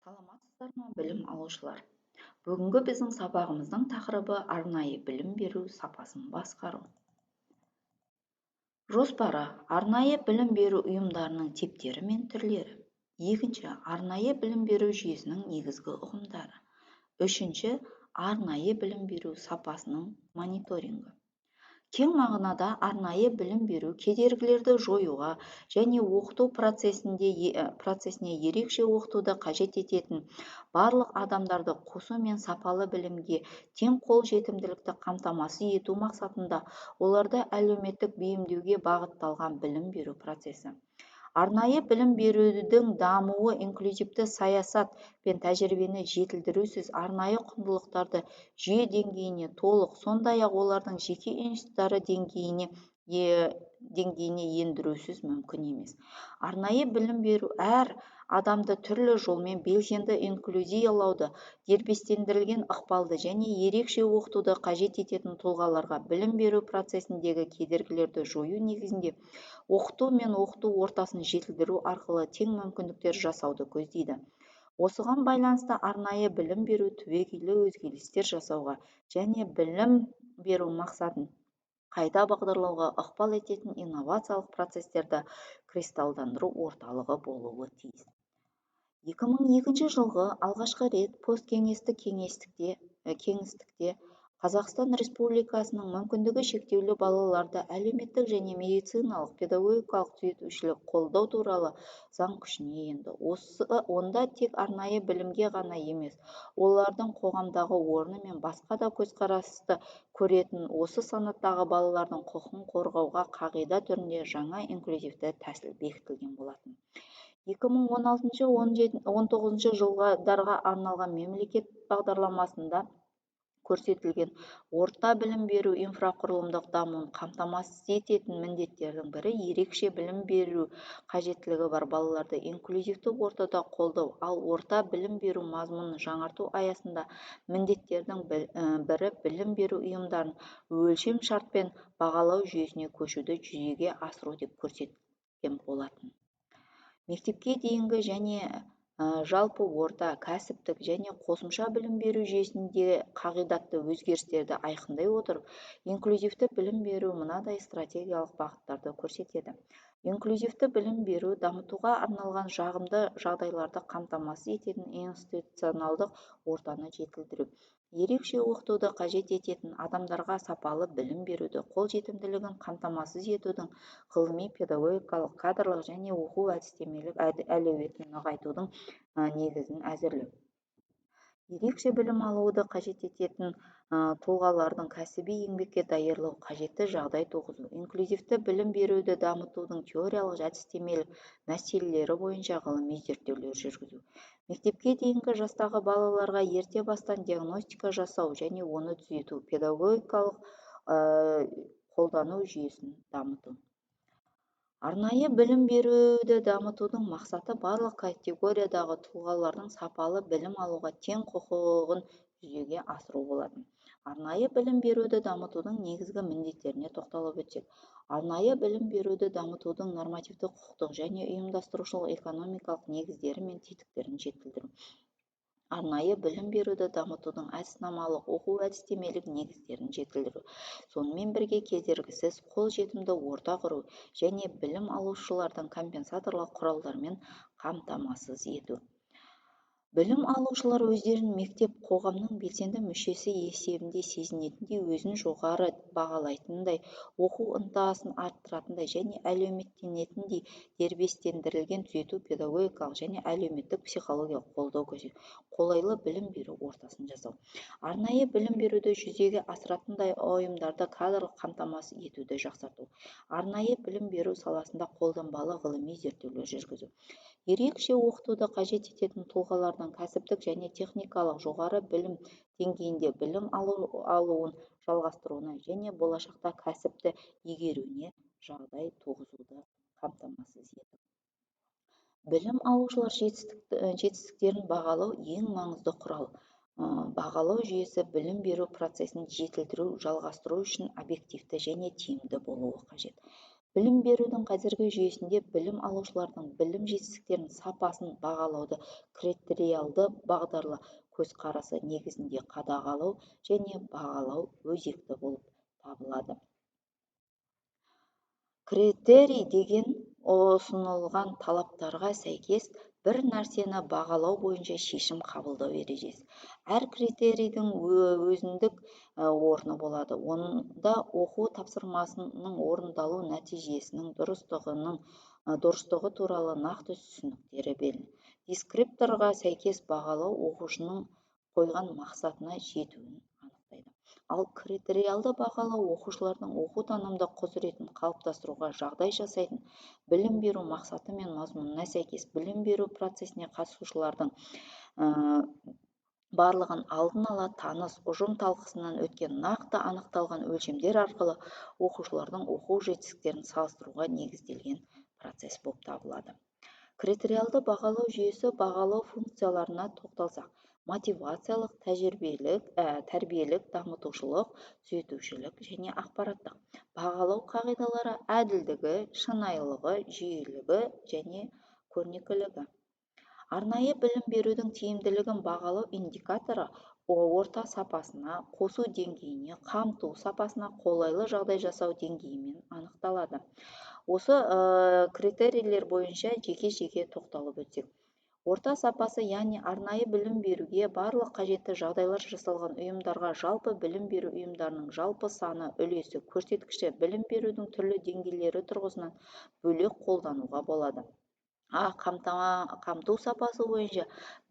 Саламатсыздар ма, білім алушылар? Бүгінгі біздің сабағымыздың тақырыбы арнайы білім беру сапасын басқару. Жоспары: арнайы білім беру ұйымдарының типтері мен түрлері. Екінші, арнайы білім беру жүйесінің негізгі ұғымдары. Үшінші, арнайы білім беру сапасының мониторингі. Кең мағынада арнайы білім беру кедергілерді жоюға және оқыту процесіне ерекше оқытуды қажет ететін барлық адамдарды қосу мен сапалы білімге тең қолжетімділікті қамтамасыз ету мақсатында оларды әлеуметтік бейімдеуге бағытталған білім беру процесі. Арнайы білім берудің дамуы инклюзивті саясат пен тәжірибені жетілдірусіз арнайы құндылықтарды жүйе деңгейіне толық, сондай-ақ олардың жеке институттары деңгейіне ендірусіз мүмкін емес. Арнайы білім беру әр адамды түрлі жолмен белсенді инклюзиялауды, дербестендірілген ықпалды және ерекше оқытуды қажет ететін тұлғаларға білім беру процесіндегі кедергілерді жою негізінде оқыту мен оқыту ортасын жетілдіру арқылы тең мүмкіндіктер жасауды көздейді. Осыған байланысты арнайы білім беру түбегейлі өзгерістер жасауға және білім беру мақсатын қайта бағдарлауға ықпал ететін инновациялық процестерді кристалдандыру орталығы болуы тиіс. 2002 жылғы алғашқы рет посткеңестік кеңістікте Қазақстан Республикасының мүмкіндігі шектеулі балаларды әлеуметтік және медициналық педагогикалық түзетушілік қолдау туралы заң күшіне енді. Онда тек арнайы білімге ғана емес, олардың қоғамдағы орны мен басқа да көзқарасты көретін осы санаттағы балалардың құқығын қорғауға қағида түрінде жаңа инклюзивті тәсіл бекітілген болатын. 2016-19 жылдарға арналған мемлекет бағдарламасында көрсетілген орта білім беру инфрақұрылымдық дамуын қамтамасыз ететін міндеттердің бірі ерекше білім беру қажеттілігі бар балаларды инклюзивті ортада қолдау, ал орта білім беру мазмұнын жаңарту аясында міндеттердің бірі білім беру ұйымдарын өлшем шартпен бағалау жүйесіне көшуді жүзеге асыру деп көрсетілген болатын. Мектепке дейінгі және жалпы орта, кәсіптік және қосымша білім беру жүйесінде қағидатты өзгерістерді айқындай отырып, инклюзивті білім беру мынадай стратегиялық бағыттарды көрсетеді. Инклюзивті білім беру дамытуға арналған жағымды жағдайларды қамтамасыз ететін институционалдық ортаны жетілдіру. Ерекше оқытуды қажет ететін адамдарға сапалы білім беруді қолжетімділігін қамтамасыз етудің ғылыми, педагогикалық, кадрлық және оқу әдістемелік әлеуетін нығайтудың негізін әзірлеу. Ерекше білім алуды қажет ететін тұлғалардың кәсіби еңбекке даярлау қажетті жағдай туғызу. Инклюзивті білім беруді дамытудың теориялық әдістемелік мәселелері бойынша ғылыми зерттеулер жүргізу. Мектепке дейінгі жастағы балаларға ерте бастан диагностика жасау және оны түзету, педагогикалық қолдану жүйесін дамыту. Арнайы білім беруді дамытудың мақсаты барлық категориядағы тұлғалардың сапалы білім алуға тең құқығын жүзеге асыру болатын. Арнайы білім беруді дамытудың негізгі міндеттеріне тоқталып өтсек, арнайы білім беруді дамытудың нормативті құқықтық және ұйымдастырушылық экономикалық негіздері мен тетіктерін жетілдіру. Арнайы білім беруді дамытудың әдіснамалық оқу-әдістемелік негіздерін жетілдіру. Сонымен бірге кедергісіз қолжетімді орта құру және білім алушылардың компенсаторлық құралдармен қамтамасыз ету. Білім алушылар өздерін мектеп қоғамның белсенді мүшесі есебінде сезінетіндей, өзін жоғары бағалайтындай, оқу ынтасын арттыратындай және әлеуметтенетіндей дербестендірілген түзету педагогикалық және әлеуметтік психологиялық қолдау көрсету, қолайлы білім беру ортасын жасау. Арнайы білім беруді жүзеге асыратындай ұйымдарды кадрлық қамтамасыз етуді жақсарту. Арнайы білім беру саласында қолданбалы ғылыми зерттеулер жүргізу. Ерекше оқытуды қажет ететін тұлғалардың кәсіптік және техникалық жоғары білім деңгейінде білім алуын жалғастыруына және болашақта кәсіпті игеруіне жағдай туғызуды қамтамасыз ету. Білім алушылар жетістіктерін бағалау ең маңызды құрал. Бағалау жүйесі білім беру процесін жетілдіру, жалғастыру үшін объективті және тиімді болуы қажет. білім берудің қазіргі жүйесінде білім алушылардың білім жетістіктерінің сапасын бағалауды критериалды бағдарлы көзқарасы негізінде қадағалау және бағалау өзекті болып табылады. Критерий деген ұсынылған талаптарға сәйкес бір нәрсені бағалау бойынша шешім қабылдау ережесі. Әр критерийдің өзіндік орны болады. Онда оқу тапсырмасының орындалу нәтижесінің дұрыстығы туралы нақты түсініктері беріледі. Дескрипторға сәйкес бағалау оқушының қойған мақсатына жетуін анықтайды. Ал критериалды бағалау оқушылардың оқу-танымдық құзыретін қалыптастыруға жағдай жасайтын, білім беру мақсаты мен мазмұнына сәйкес білім беру процесіне қатысушылардың барлығын алдын ала таныс ұжым талқысынан өткен нақты анықталған өлшемдер арқылы оқушылардың оқу жетістіктерін салыстыруға негізделген процесс болып табылады. Критериалды бағалау жүйесі бағалау функцияларына тоқталсақ, мотивациялық, тәрбиелік, дамытушылық, түзетушілік және ақпараттық. Бағалау қағидалары әділдігі, шынайылығы, жүйелігі және көрнекілігі. Арнайы білім берудің тиімділігін бағалау индикаторы орта сапасына, қосу деңгейіне, қамту сапасына қолайлы жағдай жасау деңгейімен анықталады. Осы критерийлер бойынша жеке тоқталып өтсек. Орта сапасы, яғни арнайы білім беруге барлық қажетті жағдайлар жасалған ұйымдарға жалпы білім беру ұйымдарының жалпы саны, үлесі, көрсеткіші білім берудің түрлі деңгейлері тұрғысынан бөлек қолдануға болады. Қамту сапасы бойынша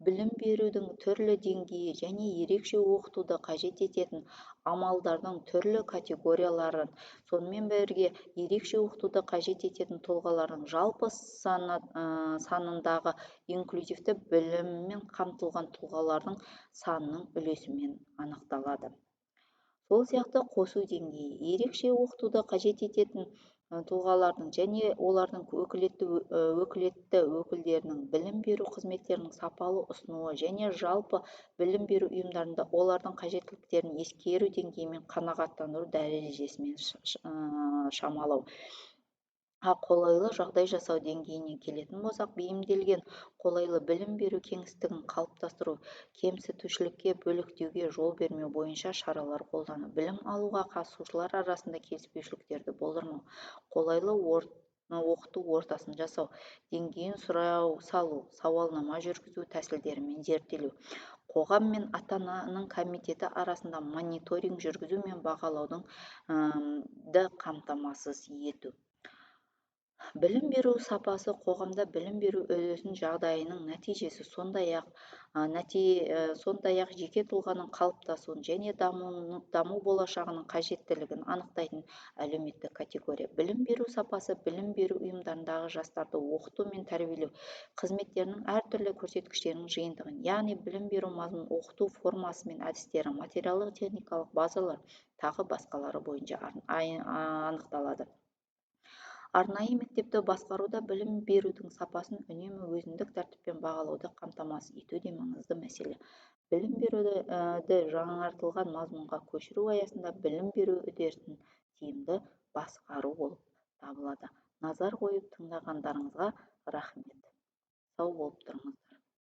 білім берудің түрлі деңгейі және ерекше оқытуды қажет ететін амалдардың түрлі категорияларын, сонымен бірге ерекше оқытуды қажет ететін тұлғалардың жалпы санындағы инклюзивті біліммен қамтылған тұлғалардың санының үлесімен анықталады. Сол сияқты қосу деңгейі ерекше оқытуды қажет ететін тұлғалардың және олардың өкілетті өкілдерінің білім беру қызметтерінің сапалы ұсынуы және жалпы білім беру ұйымдарында олардың қажеттіліктерін ескеру деңгейімен қанағаттандыру дәрежесімен шамалау. Қолайлы жағдай жасау деңгейіне келетін болсақ, бейімделген қолайлы білім беру кеңістігін қалыптастыру, кемсітушілікке, бөліктеуге жол бермеу бойынша шаралар қолдану, білім алуға қатысушылар арасында келіспеушіліктерді болдырмау, қолайлы оқыту ортасын жасау, деңгейін сұрау салу, сауалнама жүргізу тәсілдерімен зерттелу, қоғам мен ата-ананың комитеті арасында мониторинг жүргізу мен бағалаудың қамтамасыз ету. Білім беру сапасы қоғамда білім беру үрдісінің жағдайының нәтижесі, сондай-ақ жеке тұлғаның қалыптасуын және даму болашағының қажеттілігін анықтайтын әлеуметтік категория. Білім беру сапасы білім беру ұйымдарындағы жастарды оқыту мен тәрбиелеу қызметтерінің әртүрлі көрсеткіштерінің жиынтығын, яғни білім беру мазмұнын, оқыту формасы мен әдістері, материалдық техникалық базалар, тағы басқалары бойынша анықталады. Арнайы мектепті басқаруда білім берудің сапасын үнемі өзіндік тәртіппен бағалауды қамтамасыз ету де маңызды мәселе. Білім беруді жаңартылған мазмұнға көшіру аясында білім беру үдерісін тиімді басқару болып табылады. Назар қойып тыңдағандарыңызға рахмет. Сау болып тұрыңыздар.